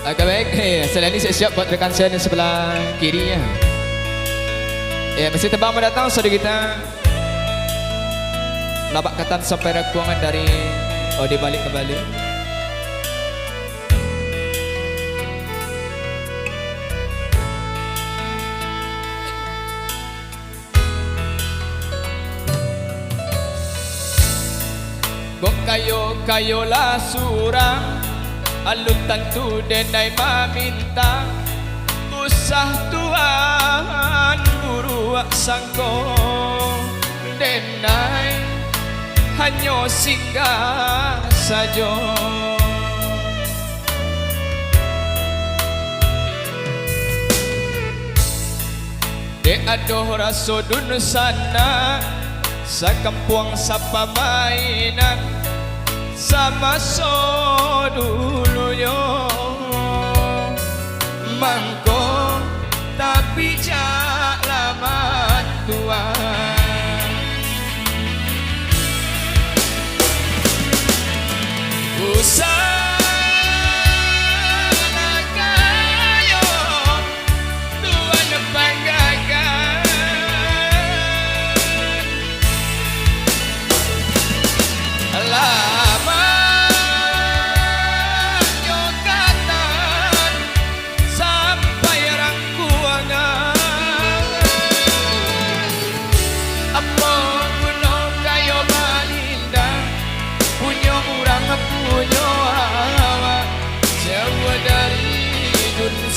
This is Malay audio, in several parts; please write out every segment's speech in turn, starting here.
Agak baik. Selain ini siap-siap buat rekan saya di sebelah kiri ya. Masih terbang mendatang saudara kita. Labak katan sampai rakuangan dari dia balik kembali. Kok kayo lah surang alun tentu denai meminta usah Tuhan guru sangko denai hanya singgah saja de adoh raso dun sana sakampuang sapa mainan sama so dulunya mangko tapi jak lama tua usah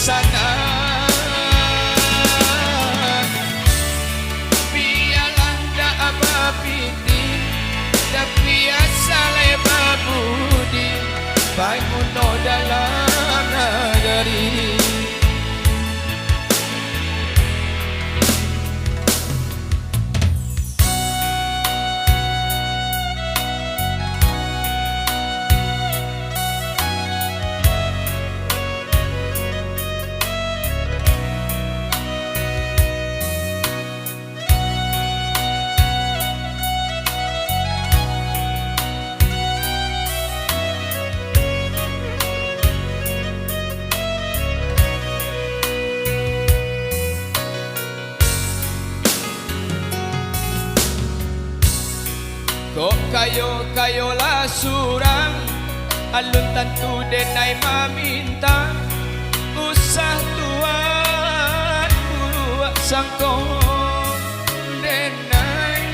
sana biarlah tak apa piti tapi asal babudi bangun dalam negeri kok kayo lah surang alun tentu denai meminta usah Tuhan guru sangko denai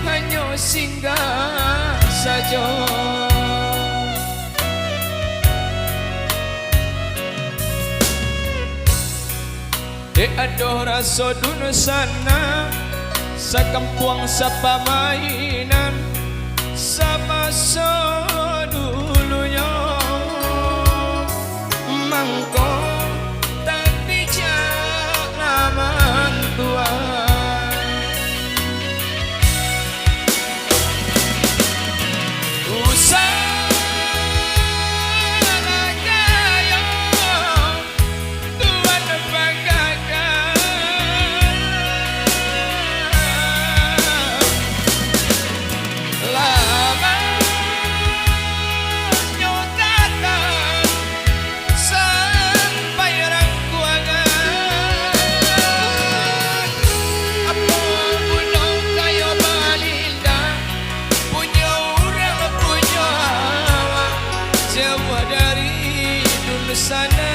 hanya singgah saja de adoh raso dun sana sakampuang sapa mainan sama so dulunya mangko tapi jak lama tua usah sana